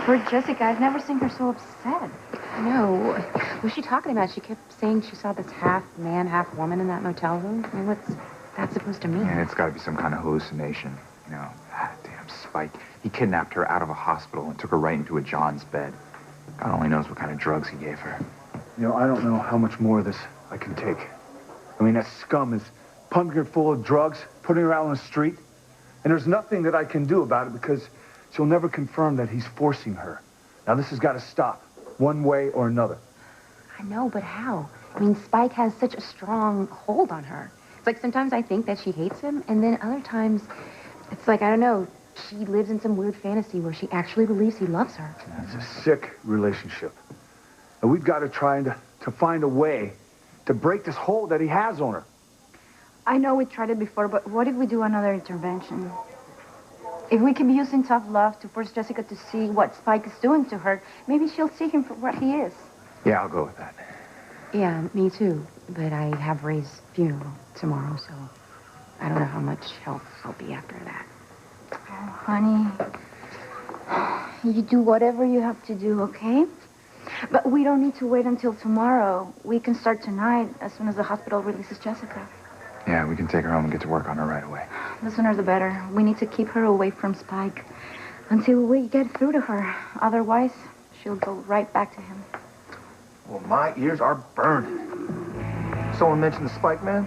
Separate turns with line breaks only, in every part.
Poor Jessica, I've never seen her so upset.
No. What was she talking about? She kept saying she saw this half man, half woman in that motel room. I mean, what's that supposed to mean?
Yeah, it's got to be some kind of hallucination. You know, damn Spike. He kidnapped her out of a hospital and took her right into a John's bed. God only knows what kind of drugs he gave her.
You know, I don't know how much more of this I can take. I mean, that scum is pumping her full of drugs, putting her out on the street. And there's nothing that I can do about it because she'll never confirm that he's forcing her. Now, this has got to stop, one way or another.
I know, but how? I mean, Spike has such a strong hold on her. It's like sometimes I think that she hates him, and then other times, it's like, I don't know, she lives in some weird fantasy where she actually believes he loves her.
It's a sick relationship. And we've got to try to find a way to break this hold that he has on her.
I know we tried it before, but what if we do another intervention? If we keep using tough love to force Jessica to see what Spike is doing to her, maybe she'll see him for what he is.
Yeah, I'll go with that.
Yeah, me too. But I have Ray's funeral tomorrow, so I don't know how much help I'll be after that.
Oh, honey, you do whatever you have to do, okay? But we don't need to wait until tomorrow. We can start tonight as soon as the hospital releases Jessica.
Yeah, we can take her home and get to work on her right away.
The sooner the better. We need to keep her away from Spike until we get through to her. Otherwise, she'll go right back to him.
Well, my ears are burning. Someone mentioned the Spike man?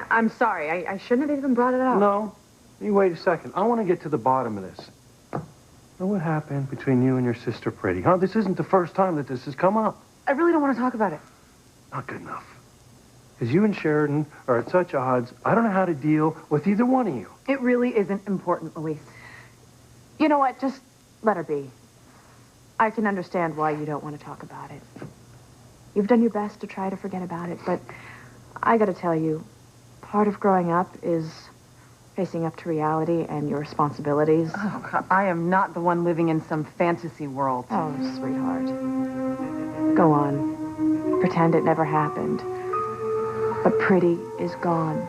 I'm sorry. I shouldn't have even brought it up.
No. You wait a second. I want to get to the bottom of this. Now, what happened between you and your sister, Pretty? Huh? This isn't the first time that this has come up.
I really don't want to talk about it.
Not good enough. Because you and Sheridan are at such odds, I don't know how to deal with either one of you.
It really isn't important, Luis. You know what? Just let her be. I can understand why you don't want to talk about it. You've done your best to try to forget about it, but I gotta tell you, part of growing up is facing up to reality and your responsibilities.
Oh, God, I am not the one living in some fantasy world.
Oh, sweetheart. Go on. Pretend it never happened. But Pretty is gone.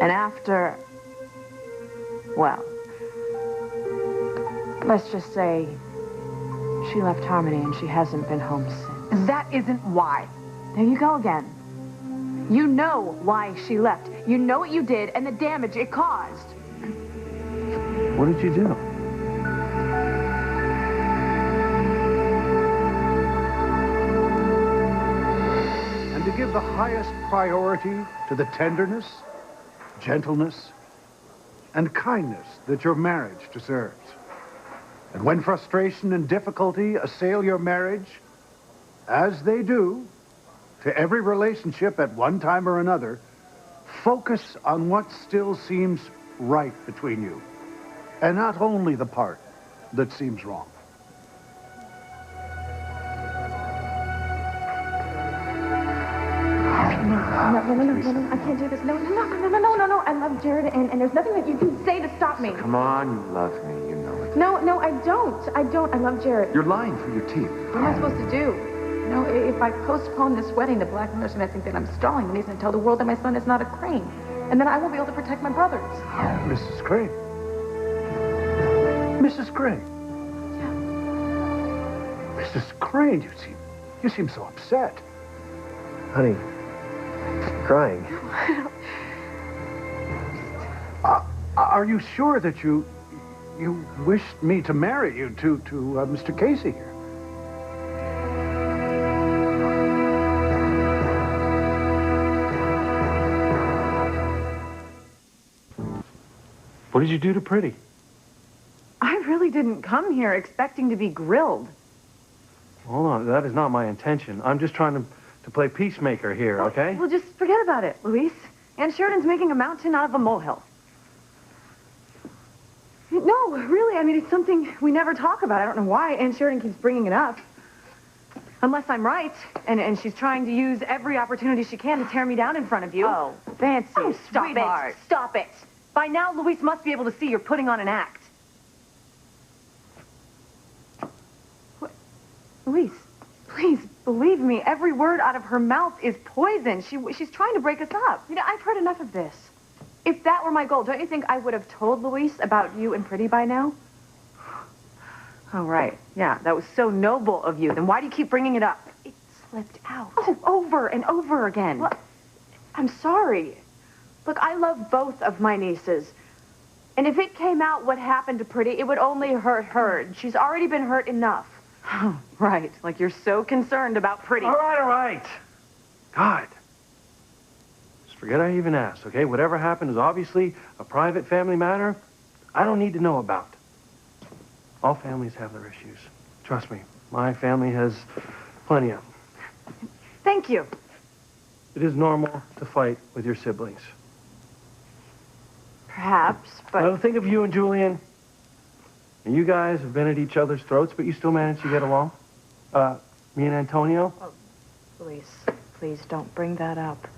And after... well... let's just say she left Harmony and she hasn't been home since.
That isn't why.
There you go again. You know why she left. You know what you did and the damage it caused.
What did you do?
And to give the highest priority to the tenderness, gentleness, and kindness that your marriage deserves. And when frustration and difficulty assail your marriage, as they do, to every relationship at one time or another, focus on what still seems right between you, and not only the part that seems wrong.
No, I can't do this. No. I love Jared, and there's nothing that you can say to stop me.
Come on, you love me, you know it.
No, I don't. I love Jared.
You're lying through your teeth.
What am I supposed to do? You know, if I postpone this wedding to Black Nurse and I think that I'm stalling the reason to tell the world that my son is not a Crane. And then I won't be able to protect my brothers.
Mrs. Crane. Mrs. Crane.
Yeah.
Mrs. Crane, you seem so upset.
Honey, crying.
Are you sure that you wished me to marry you to Mr. Casey here?
What did you do to Pretty?
I really didn't come here expecting to be grilled.
Hold on, that is not my intention. I'm just trying to play peacemaker here, okay?
Well, just forget about it, Luis. Ann Sheridan's making a mountain out of a molehill. No, really, I mean, it's something we never talk about. I don't know why Ann Sheridan keeps bringing it up. Unless I'm right, and she's trying to use every opportunity she can to tear me down in front of you.
Oh, fancy.
Oh, stop
sweetheart.
it. Stop it. By now, Luis must be able to see you're putting on an act. What? Luis, please, believe me, every word out of her mouth is poison. She's trying to break us up. You know, I've heard enough of this.
If that were my goal, don't you think I would have told Luis about you and Pretty by now?
Oh, right. Yeah, that was so noble of you. Then why do you keep bringing it up?
It slipped out.
Oh, over and over again.
Well, I'm sorry. Look, I love both of my nieces. And if it came out what happened to Pretty, it would only hurt her. And she's already been hurt enough.
Oh, right. Like you're so concerned about Pretty.
All right. God. Just forget I even asked, okay? Whatever happened is obviously a private family matter I don't need to know about. All families have their issues. Trust me, my family has plenty of them.
Thank you.
It is normal to fight with your siblings.
Perhaps, but...
Well, think of you and Julian. And you guys have been at each other's throats, but you still manage to get along. Me and Antonio.
Oh, Luis, please don't bring that up.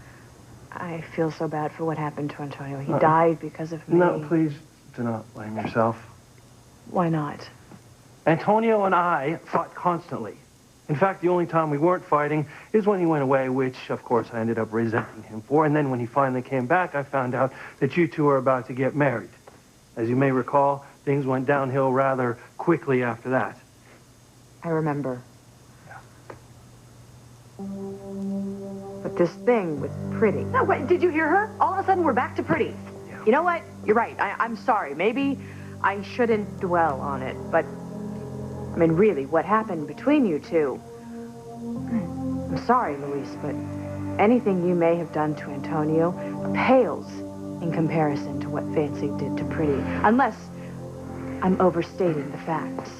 I feel so bad for what happened to Antonio. He died because of me.
No, please do not blame yourself.
Why not?
Antonio and I fought constantly. In fact, the only time we weren't fighting is when he went away, which, of course, I ended up resenting him for. And then when he finally came back, I found out that you two were about to get married. As you may recall, things went downhill rather quickly after that.
I remember.
Yeah.
But this thing with Pretty...
No, wait, did you hear her? All of a sudden, we're back to Pretty.
Yeah.
You know what? You're right. I'm sorry. Maybe I shouldn't dwell on it, but... I mean, really, what happened between you two? I'm sorry, Luis, but anything you may have done to Antonio pales in comparison to what Fancy did to Pretty, unless I'm overstating the facts.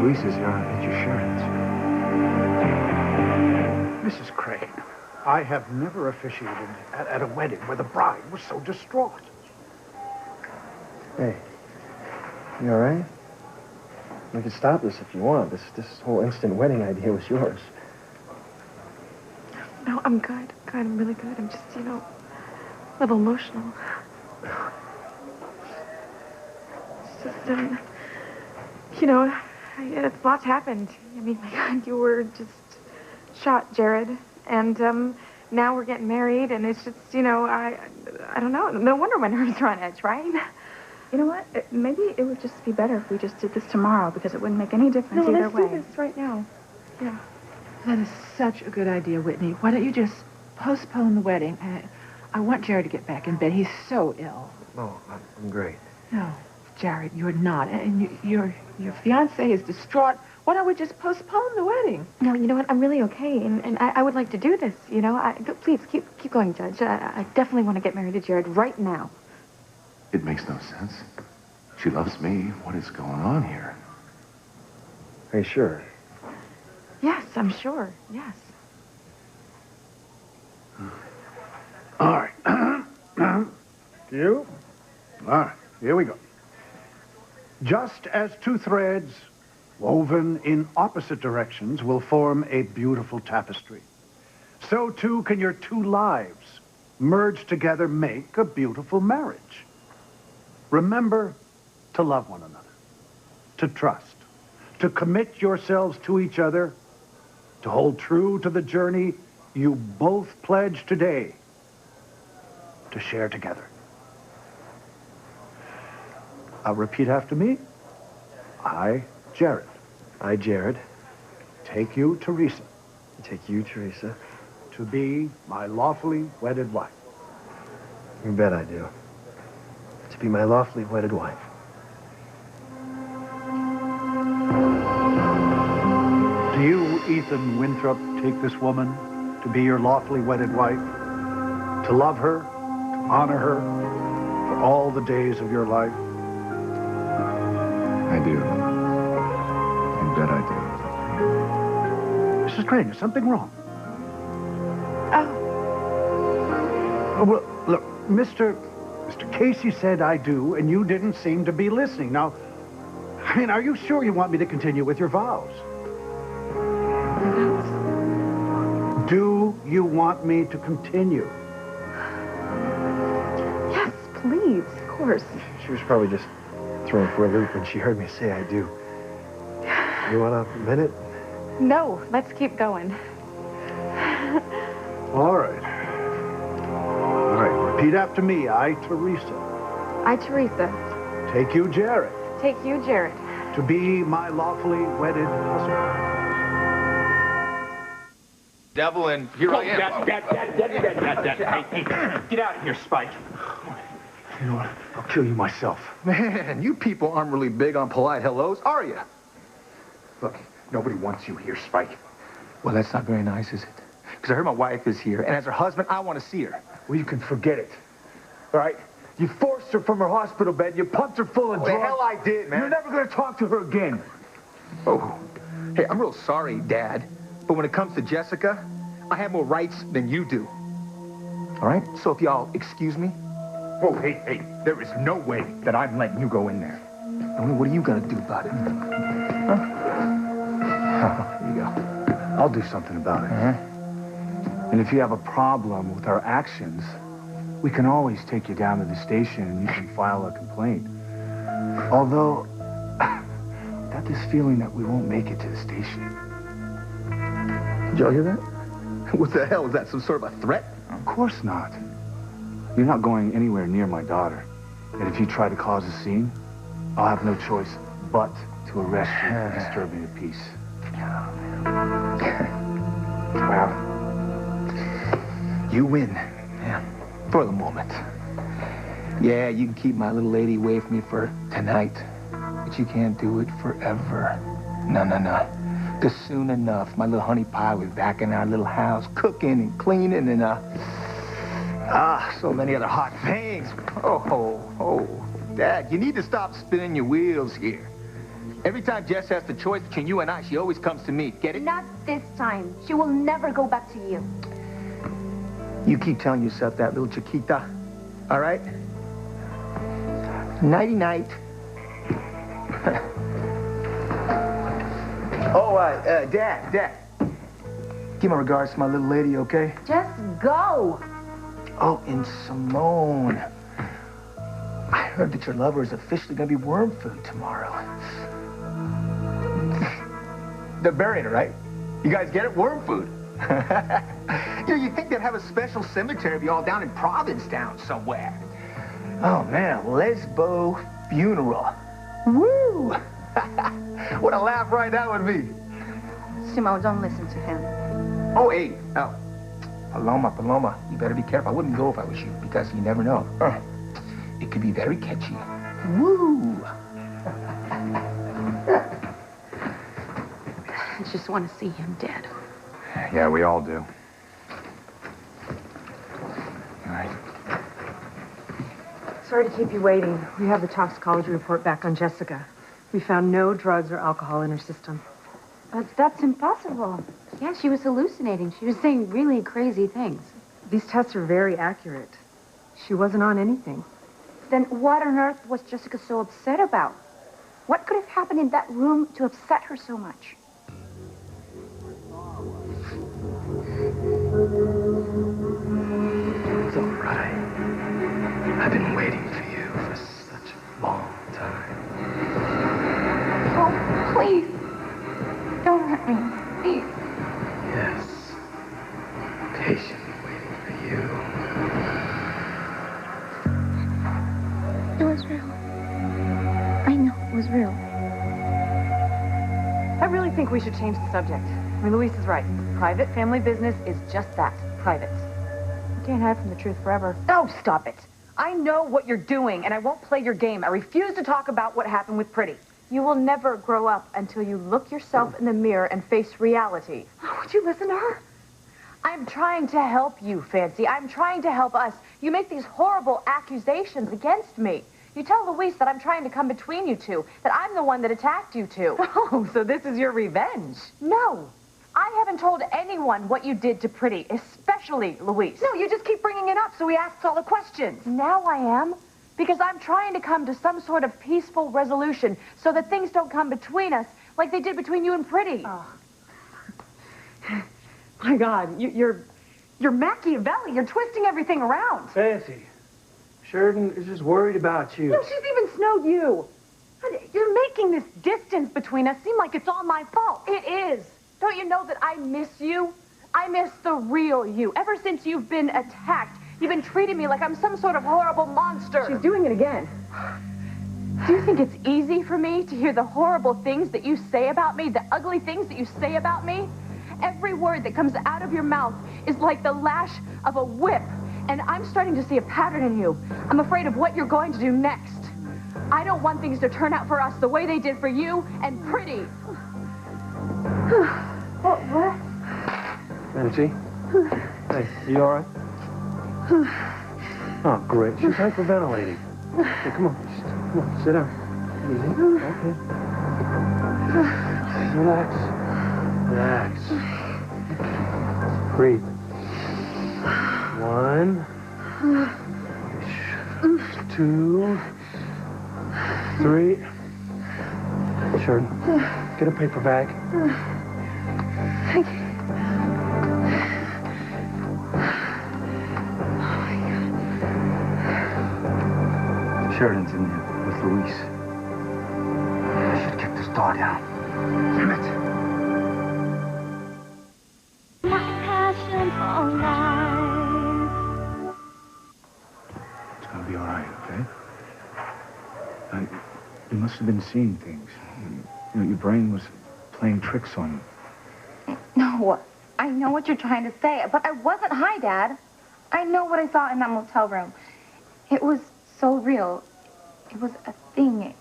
Luis is your insurance.
Mrs. Crane, I have never officiated at a wedding where the bride was so distraught.
Hey, you all right? We can stop this if you want. This whole instant wedding idea was yours.
No, I'm good. I'm really good. I'm just, a little emotional. It's just, it's lots happened. I mean, my God, you were just shot, Jared. And, now we're getting married, and it's just, I don't know. No wonder my nerves are on edge, right?
You know what? Maybe it would just be better if we just did this tomorrow, because it wouldn't make any difference either way.
Let's do this right now. Yeah.
That is such a good idea, Whitney. Why don't you just postpone the wedding? I want Jared to get back in bed. He's so ill.
Oh, I'm great.
No, Jared, you're not. And your fiancé is distraught. Why don't we just postpone the wedding?
No, you know what? I'm really okay, and I would like to do this, Please, keep going, Judge. I definitely want to get married to Jared right now.
It makes no sense. She loves me. What is going on here?
Are you sure?
Yes, I'm sure. Yes.
All right. You? All right, here we go. Just as two threads woven in opposite directions will form a beautiful tapestry, so too can your two lives merged together make a beautiful marriage. Remember to love one another, to trust, to commit yourselves to each other, to hold true to the journey you both pledge today to share together. Repeat after me. I, Jared.
I, Jared.
Take you, Teresa.
Take you, Teresa.
To be my lawfully wedded wife.
You bet I do. To be my lawfully wedded wife.
Do you, Ethan Winthrop, take this woman to be your lawfully wedded wife? To love her, to honor her, for all the days of your life?
I do. You bet I do.
Mrs. Crane, is something wrong?
Oh.
Well, look, Mr. Casey said I do, and you didn't seem to be listening. Now, I mean, are you sure you want me to continue with your vows? Do you want me to continue?
Yes, please, of course.
She was probably just thrown for a loop when she heard me say I do. You want a minute?
No, let's keep going.
All right. All right, repeat after me. I, Teresa.
I, Teresa.
Take you, Jared.
Take you, Jared.
To be my lawfully wedded husband.
Devlin, here I am.
Get out of here, Spike.
You know what? I'll kill you myself.
Man, you people aren't really big on polite hellos, are you? Look, nobody wants you here, Spike. Well, that's not very nice, is it? Because I heard my wife is here, and as her husband, I want to see her.
Well, you can forget it. All right? You forced her from her hospital bed. You pumped her full of drugs.
The hell I did, man.
You're never going to talk to her again.
Oh, hey, I'm real sorry, Dad. But when it comes to Jessica, I have more rights than you do. All right? So if y'all excuse me. Oh, hey, there is no way that I'm letting you go in there. I mean, what are you going to do about it? Huh? Here you go.
I'll do something about it. And if you have a problem with our actions, we can always take you down to the station and you can file a complaint. Although, I got this feeling that we won't make it to the station.
Did y'all hear that? What the hell? Is that some sort of a threat?
Of course not. You're not going anywhere near my daughter. And if you try to cause a scene, I'll have no choice but to arrest you for disturbing the peace.
Well, you win. Yeah. For the moment. Yeah, you can keep my little lady away from me for tonight, but you can't do it forever. No. Because soon enough, my little honey pie will be back in our little house, cooking and cleaning and, so many other hot things. Oh, Dad, you need to stop spinning your wheels here. Every time Jess has the choice between you and I, she always comes to me. Get it?
Not this time. She will never go back to you.
You keep telling yourself that, little Chiquita. All right? Nighty-night. Dad. Give my regards to my little lady, okay?
Just go.
Oh, and Simone. I heard that your lover is officially going to be worm food tomorrow. They're burying her, right? You guys get it? Worm food. You'd think they'd have a special cemetery be all down in Provincetown somewhere. Oh, man, Lesbo funeral. Woo! What a laugh right that would be.
Simone, don't listen to him.
Oh, hey. Oh. Paloma. You better be careful. I wouldn't go if I was you, because you never know. It could be very catchy. Woo!
I just want to see him dead.
Yeah, we all do. All right.
Sorry to keep you waiting. We have the toxicology report back on Jessica. We found no drugs or alcohol in her system.
But that's impossible.
Yeah, she was hallucinating. She was saying really crazy things.
These tests are very accurate. She wasn't on anything.
Then what on earth was Jessica so upset about? What could have happened in that room to upset her so much?
It's all right. I've been waiting for you for such a long time.
Oh, please. Don't hurt me. Please.
Yes. Patiently waiting for you.
It was real. I know it was real.
I really think we should change the subject. I mean, Luis is right. Private family business is just that, private.
You can't hide from the truth forever.
Oh, stop it. I know what you're doing, and I won't play your game. I refuse to talk about what happened with Pretty.
You will never grow up until you look yourself in the mirror and face reality.
Oh, would you listen to her?
I'm trying to help you, Fancy. I'm trying to help us. You make these horrible accusations against me. You tell Luis that I'm trying to come between you two, that I'm the one that attacked you two.
Oh, so this is your revenge?
No. I haven't told anyone what you did to Pretty, especially Luis.
No, you just keep bringing it up, so he asks all the questions.
Now I am. Because I'm trying to come to some sort of peaceful resolution so that things don't come between us like they did between you and Pretty.
Oh. My God, you're Machiavelli. You're twisting everything around.
Fancy. Sheridan is just worried about you.
No, she's even snowed you. You're making this distance between us seem like it's all my fault.
It is. Don't you know that I miss you? I miss the real you. Ever since you've been attacked, you've been treating me like I'm some sort of horrible monster.
She's doing it again.
Do you think it's easy for me to hear the horrible things that you say about me, the ugly things that you say about me? Every word that comes out of your mouth is like the lash of a whip, and I'm starting to see a pattern in you. I'm afraid of what you're going to do next. I don't want things to turn out for us the way they did for you and Pretty.
What? Fancy? Hey, you all right? Oh, great. She's hyperventilating. Hey, come on. Come on, sit down. Easy. Okay. Relax. Relax. Breathe. 1, 2, 3. Sheridan, get a paper bag.
Sheridan's in there with Luis. I should kick this door down. Damn it.
My passion for life.
It's gonna be all right, okay? You must have been seeing things. You know, your brain was playing tricks on you.
No, I know what you're trying to say, but I wasn't high, Dad. I know what I saw in that motel room. It was so real. It was a thing.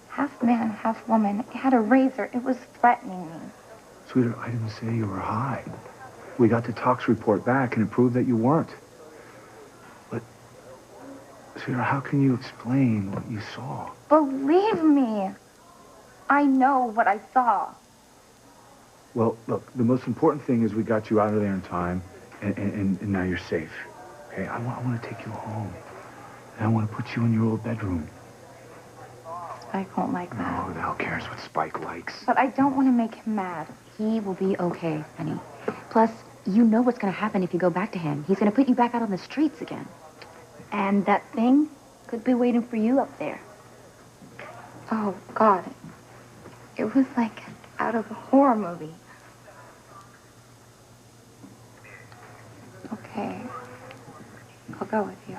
Half man, half woman. It had a razor. It was threatening me.
Sweetheart, I didn't say you were high. We got the tox report back, and it proved that you weren't. But, sweetheart, how can you explain what you saw?
Believe me. I know what I saw.
Well, look, the most important thing is we got you out of there in time, and now you're safe. Okay, I want to take you home. And I want to put you in your old bedroom.
Spike won't like that.
Oh, who the hell cares what Spike likes?
But I don't want to make him mad.
He will be okay, honey. Plus, you know what's going to happen if you go back to him. He's going to put you back out on the streets again.
And that thing could be waiting for you up there. Oh, God. It was like out of a horror movie. Okay. I'll go with you.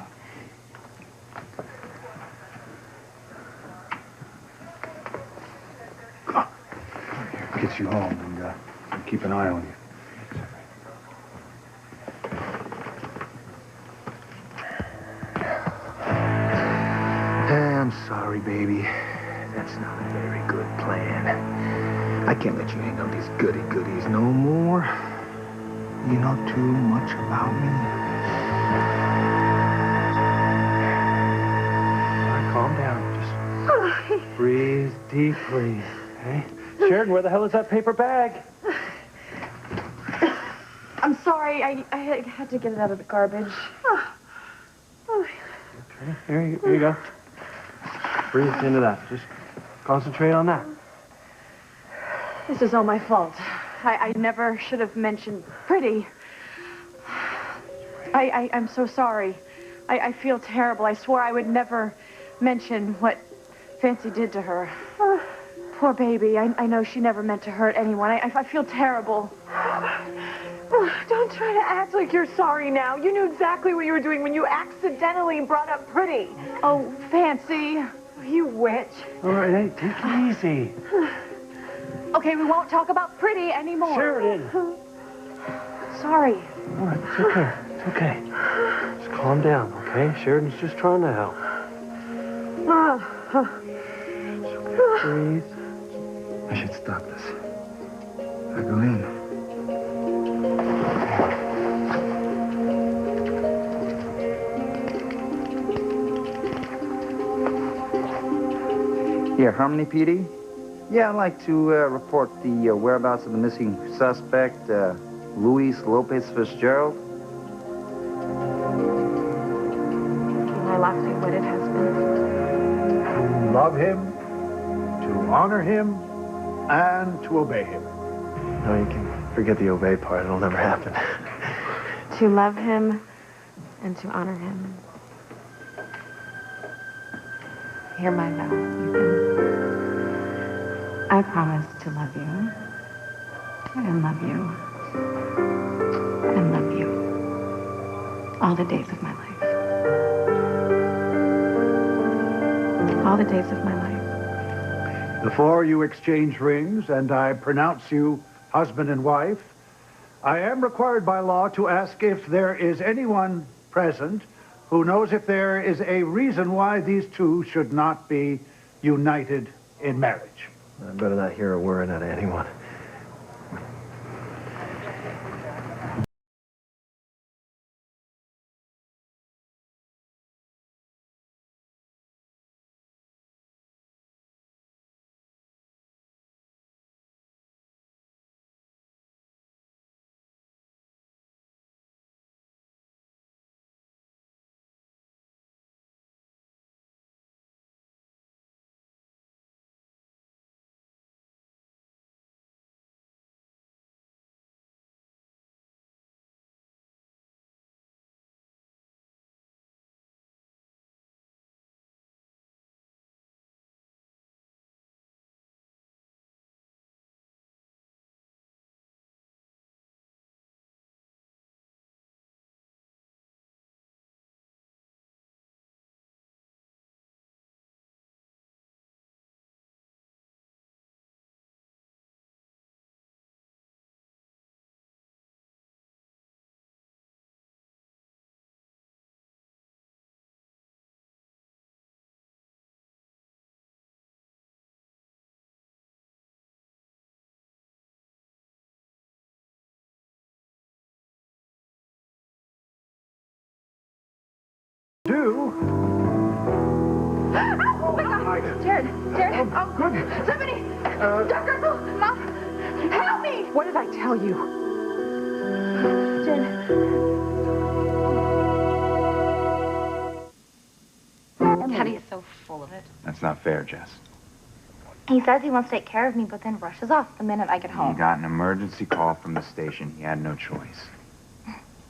Get you home and keep an eye on you. I'm sorry, baby. That's not a very good plan. I can't let you hang on these goody-goodies no more. You know too much about me.
All right, calm down. Just breathe deeply, okay? Sheridan, where the hell is that paper bag?
I'm sorry. I had to get it out of the garbage.
Okay, here you go. Breathe into that. Just concentrate on that.
This is all my fault. I never should have mentioned Pretty. I'm so sorry. I feel terrible. I swore I would never mention what Fancy did to her. Poor baby. I know she never meant to hurt anyone. I feel terrible.
Don't try to act like you're sorry now. You knew exactly what you were doing when you accidentally brought up Pretty.
Oh, Fancy.
You witch.
All right, hey, take it easy.
Okay, we won't talk about Pretty anymore.
Sheridan.
Sorry.
All right, it's okay. It's okay. Just calm down, okay? Sheridan's just trying to help. Breathe.
I should stop this. I go in.
Yeah, Harmony PD? Yeah, I'd like to report the whereabouts of the missing suspect, Luis Lopez Fitzgerald.
My last name, what is it?
love him, to honor him, and to obey him.
No, you can forget the obey part. It'll never happen.
To love him and to honor him. Hear my vow, Ethan. I promise to love you and love you and love you all the days of my life. All the days of my life.
Before you exchange rings and I pronounce you husband and wife, I am required by law to ask if there is anyone present who knows if there is a reason why these two should not be united in marriage.
I better not hear a word out of anyone.
Do?
Oh my God! Jared! Jared! Oh,
goodness!
Somebody! Dr. Uncle! Mom! Help me!
What did I tell you?
Jared.
Daddy is so full of it.
That's not fair, Jess.
He says he wants to take care of me, but then rushes off the minute I get home.
He got an emergency call from the station. He had no choice.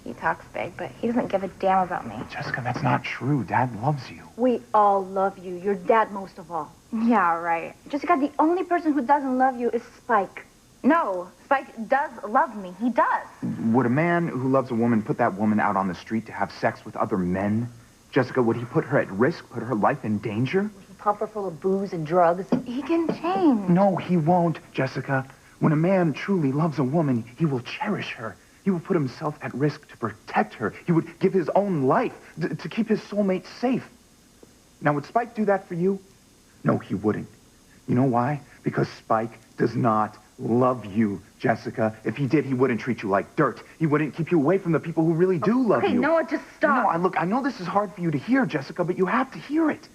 He talks big, but he doesn't give a damn about me.
Jessica, that's not true. Dad loves you.
We all love you. Your dad most of all. Yeah, right. Jessica, the only person who doesn't love you is Spike. No, Spike does love me. He does.
Would a man who loves a woman put that woman out on the street to have sex with other men? Jessica, would he put her at risk, put her life in danger?
Would he pump her full of booze and drugs?
He can change.
No, he won't, Jessica. When a man truly loves a woman, he will cherish her. He will put himself at risk to protect her. He would give his own life to keep his soulmate safe. Now, would Spike do that for you? No, he wouldn't. You know why? Because Spike does not love you, Jessica. If he did, he wouldn't treat you like dirt. He wouldn't keep you away from the people who really do love you.
Okay, Noah, just stop.
No, look, I know this is hard for you to hear, Jessica, but you have to hear it.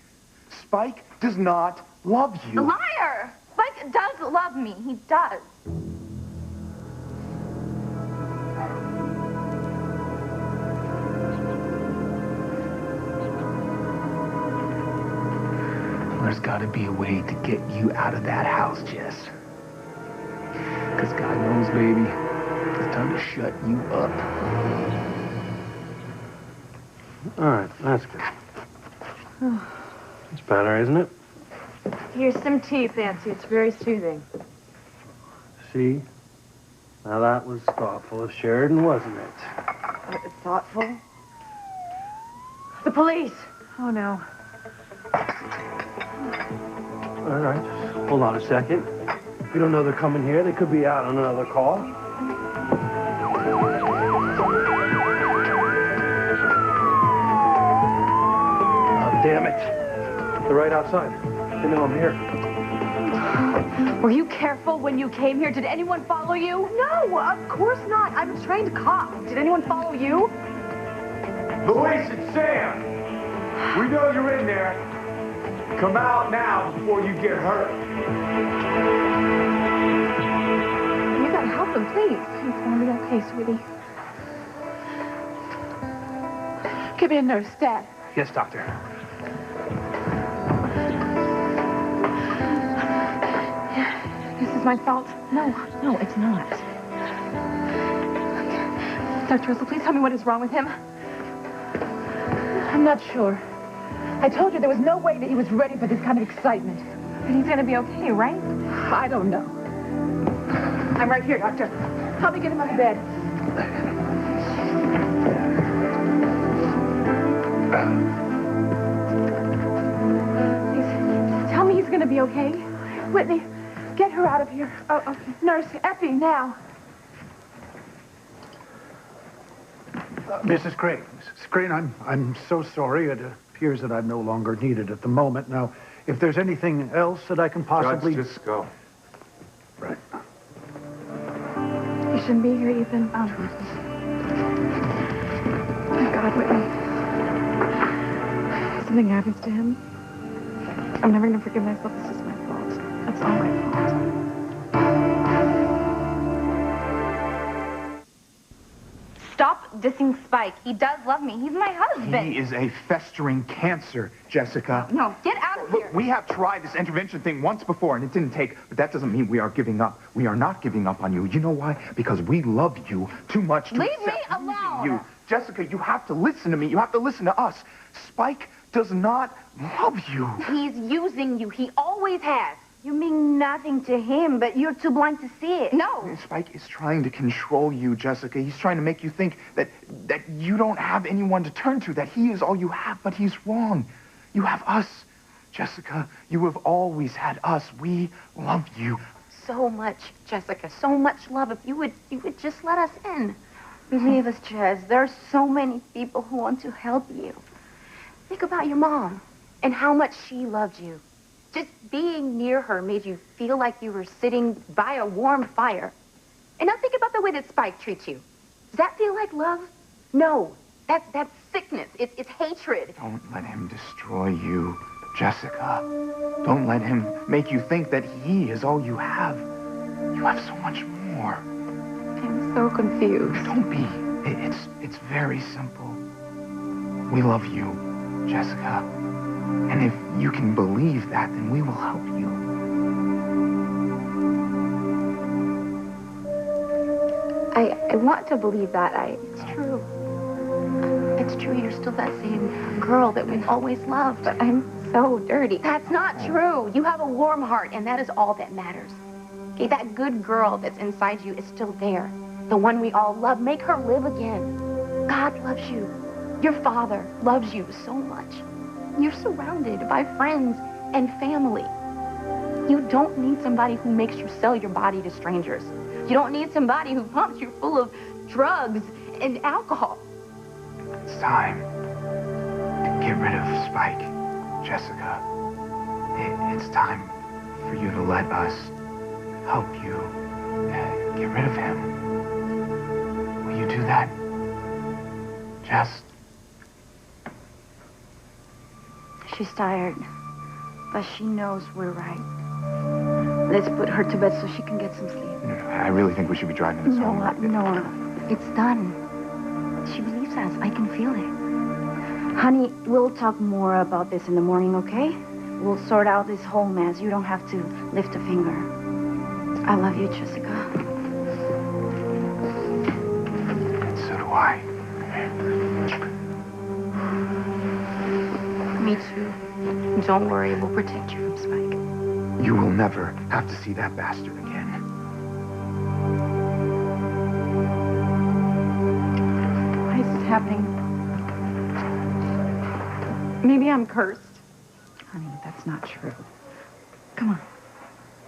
Spike does not love you.
Liar! Spike does love me. He does.
There's got to be a way to get you out of that house, Jess. Because God knows, baby, it's time to shut you up.
All right, that's good. It's better, isn't it?
Here's some tea, Fancy. It's very soothing.
See? Now that was thoughtful of Sheridan, wasn't it?
Thoughtful? The police! Oh, no.
All right, just hold on a second. We don't know they're coming here. They could be out on another call. Oh, damn it. They're right outside. They know I'm here.
Were you careful when you came here? Did anyone follow you? No, of course not. I'm a trained cop. Did anyone follow you?
Luis and Sam, we know you're in there. Come out now before you get hurt.
You gotta help him, please. He's gonna be okay, sweetie.
Give me a nurse, Dad.
Yes, doctor.
is my fault.
No, it's not.
Dr. Russell, please tell me what is wrong with him.
I'm not sure. I told you there was no way that he was ready for this kind of excitement.
But he's gonna be okay, right?
I don't know. I'm right here, Doctor. Help me get him out of bed.
Please, tell me he's gonna be okay.
Whitney, get her out of here. Oh, okay. Nurse, Effie, now.
Mrs. Crane. Mrs. Crane, I'm so sorry. It appears that I'm no longer needed at the moment. Now, if there's anything else that I can possibly...
Judge, just go.
Right.
You shouldn't be here, Ethan. Oh, my God, Whitney. If something happens to him, I'm never going to forgive myself. This is my fault. That's all my fault.
Stop dissing Spike. He does love me. He's my husband.
He is a festering cancer, Jessica.
No, get out of here.
Look, we have tried this intervention thing once before, and it didn't take, but that doesn't mean we are giving up. We are not giving up on you. You know why? Because we love you too much to
Leave me
accept losing
alone.
you. Jessica, you have to listen to me. You have to listen to us. Spike does not love you.
He's using you. He always has. You mean nothing to him, but you're too blind to see it. No.
Spike is trying to control you, Jessica. He's trying to make you think that you don't have anyone to turn to, that he is all you have, but he's wrong. You have us, Jessica. You have always had us. We love you.
So much, Jessica, so much love. If you would just let us in.
Believe us, Jess. There are so many people who want to help you.
Think about your mom and how much she loved you. Just being near her made you feel like you were sitting by a warm fire. And now think about the way that Spike treats you. Does that feel like love? No. That's sickness. It's hatred.
Don't let him destroy you, Jessica. Don't let him make you think that he is all you have. You have so much more.
I'm so confused.
Don't be. It's very simple. We love you, Jessica. And if you can believe that, then we will help you.
I want to believe that. It's true. It's true. You're still that same girl that we've always loved, but I'm so dirty. That's not true. You have a warm heart, and that is all that matters. Okay, that good girl that's inside you is still there. The one we all love. Make her live again. God loves you. Your father loves you so much. You're surrounded by friends and family. You don't need somebody who makes you sell your body to strangers. You don't need somebody who pumps you full of drugs and alcohol.
It's time to get rid of Spike, Jessica. It's time for you to let us help you get rid of him. Will you do that, Jess?
She's tired, but she knows we're right. Let's put her to bed so she can get some sleep.
I really think we should be driving this home.
No, it's done. She believes us. I can feel it. Honey, we'll talk more about this in the morning, okay? We'll sort out this whole mess. You don't have to lift a finger. I love you, Jessica.
So do I.
Me too. Don't worry, we'll protect you from Spike.
You will never have to see that bastard again.
Why is this happening? Maybe I'm cursed. Honey, that's not true. Come on.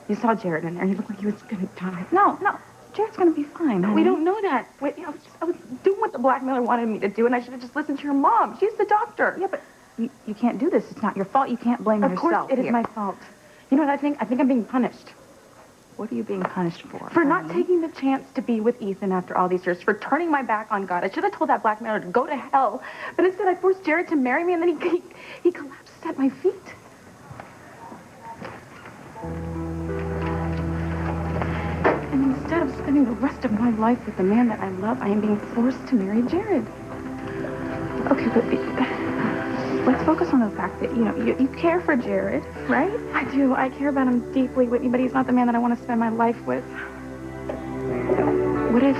You saw Jared in there. He looked like he was going to die. No. Jared's going to be fine, honey. We don't know that. Wait, I was doing what the blackmailer wanted me to do, and I should have just listened to your mom. She's the doctor. Yeah, but you can't do this. It's not your fault. You can't blame yourself. Of course it is my fault. You know what I think? I think I'm being punished. What are you being punished for? For not taking the chance to be with Ethan after all these years, for turning my back on God. I should have told that blackmailer to go to hell, but instead I forced Jared to marry me, and then he collapsed at my feet. And instead of spending the rest of my life with the man that I love, I am being forced to marry Jared. Okay, but
Let's focus on the fact that, you care for Jared, right? I do. I care about him deeply, Whitney, but he's not the man that I want to spend my life with. What if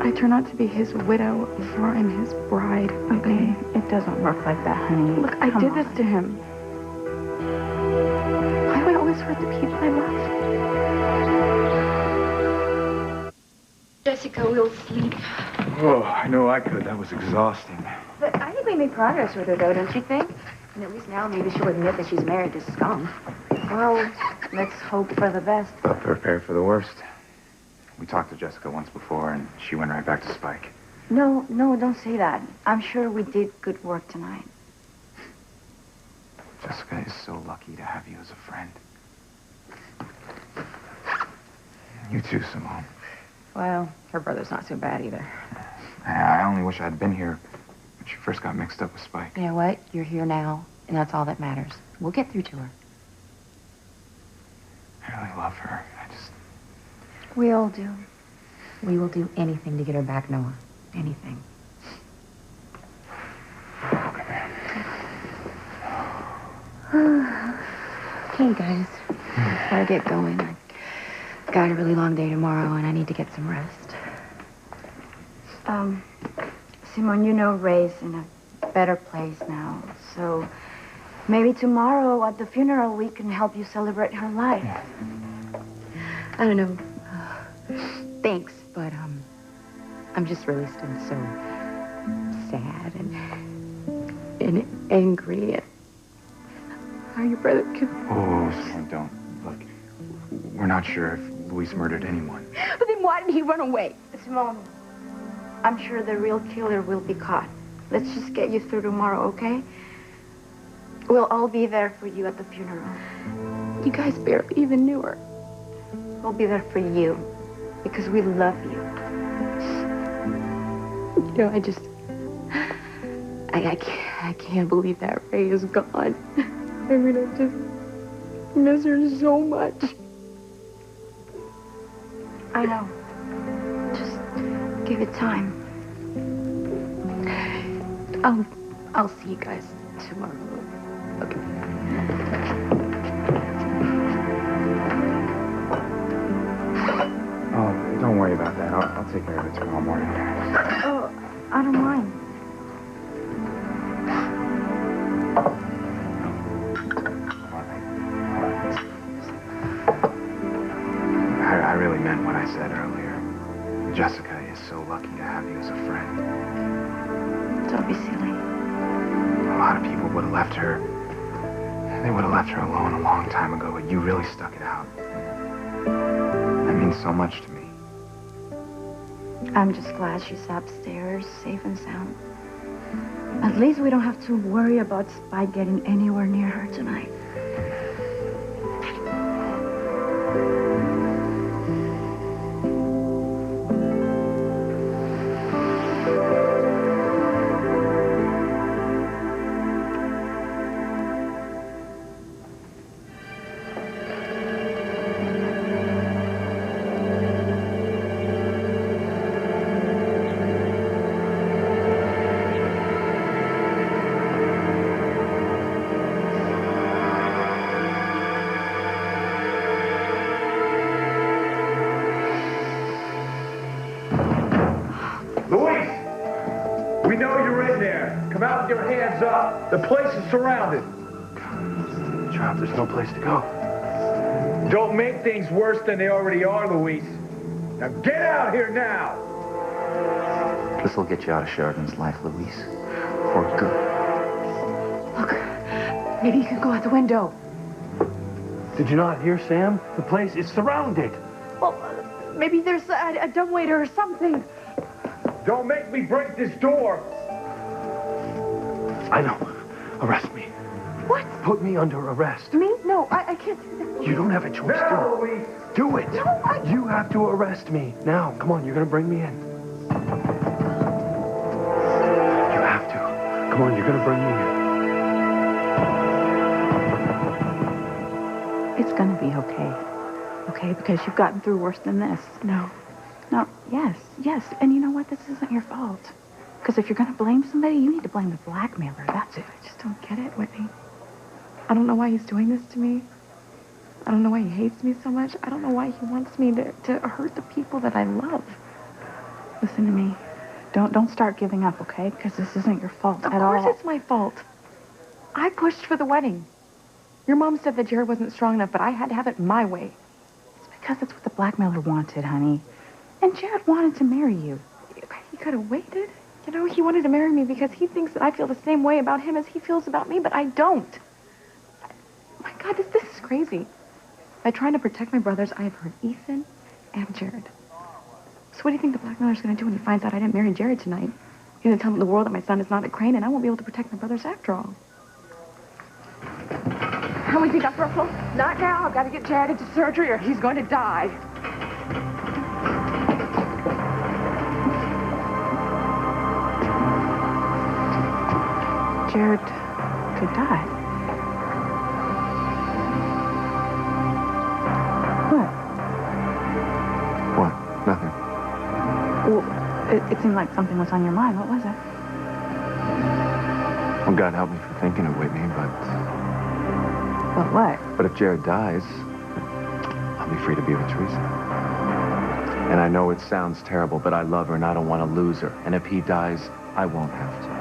I turn out to be his widow before I'm his bride, okay?
It doesn't work like that, honey.
Look, I did this to him. Why do I always hurt the people I love?
Jessica, we'll sleep.
Oh, I know I could. That was exhausting.
But I think we made progress with her, though, don't you think? And at least now maybe she'll admit that she's married to Scum.
Well, let's hope for the best.
But prepare for the worst. We talked to Jessica once before, and she went right back to Spike.
No, don't say that. I'm sure we did good work tonight.
Jessica is so lucky to have you as a friend. You too, Simone.
Well, her brother's not so bad either.
I only wish I had been here when she first got mixed up with Spike.
You know what? You're here now, and that's all that matters. We'll get through to her.
I really love her.
We all do.
We will do anything to get her back, Noah. Anything. Okay, guys. Before I get going, I got a really long day tomorrow, and I need to get some rest.
Simone, Ray's in a better place now, so maybe tomorrow at the funeral we can help you celebrate her life.
I don't know. Thanks, but I'm just really still so sad and angry at how your brother could.
Oh, Simone, don't. Look, we're not sure if Luis murdered anyone.
But then why did he run away?
Simone, I'm sure the real killer will be caught. Let's just get you through tomorrow, okay? We'll all be there for you at the funeral.
You guys barely even knew her.
We'll be there for you because we love you.
I can't believe that Ray is gone. I mean, I just miss her so much.
I know. Just give it time.
I'll see you guys tomorrow. Okay.
Oh, don't worry about that. I'll take care of it tomorrow morning.
Oh, I don't mind.
I really meant what I said earlier. Jessica is so lucky to have you as a friend.
Don't be silly.
A lot of people would have left her. They would have left her alone a long time ago, but you really stuck it out. That means so much to me.
I'm just glad she's upstairs, safe and sound. At least we don't have to worry about Spike getting anywhere near her tonight.
Come out with your hands up. The place is surrounded.
Chop, there's no place to go.
Don't make things worse than they already are, Luis. Now get out here now.
This will get you out of Sheridan's life, Luis. For good.
Look, maybe you could go out the window.
Did you not hear, Sam? The place is surrounded.
Well, maybe there's a dumbwaiter or something.
Don't make me break this door.
I know. Arrest me.
What?
Put me under arrest.
Me? No, I can't do that.
You don't have a choice.
No, Luis.
Do it.
No,
You have to arrest me. Now, come on, you're going to bring me in. You have to. Come on, you're going to bring me in.
It's gonna be okay. Okay, because you've gotten through worse than this. No. Yes. And you know what? This isn't your fault.
Because if you're going to blame somebody, you need to blame the blackmailer. That's it.
I just don't get it, Whitney. I don't know why he's doing this to me. I don't know why he hates me so much. I don't know why he wants me to hurt the people that I love.
Listen to me. Don't start giving up, okay? Because this isn't your fault at all.
Of course it's my fault. I pushed for the wedding. Your mom said that Jared wasn't strong enough, but I had to have it my way.
It's because that's what the blackmailer wanted, honey. And Jared wanted to marry you.
He could have waited. You know, he wanted to marry me because he thinks that I feel the same way about him as he feels about me, but I don't. My God, this is crazy. By trying to protect my brothers, I have hurt Ethan and Jared. So what do you think the blackmailer's going to do when he finds out I didn't marry Jared tonight? He's going to tell the world that my son is not a Crane, and I won't be able to protect my brothers after all.
How many think, Dr. Russell? Not now. I've got to get Jared into surgery or he's going to die.
Jared could die.
What? Nothing.
Well, it seemed like something was on your mind. What was it?
Well, God help me for thinking of Whitney, but
what?
But if Jared dies, I'll be free to be with Teresa. And I know it sounds terrible, but I love her and I don't want to lose her. And if he dies, I won't have to.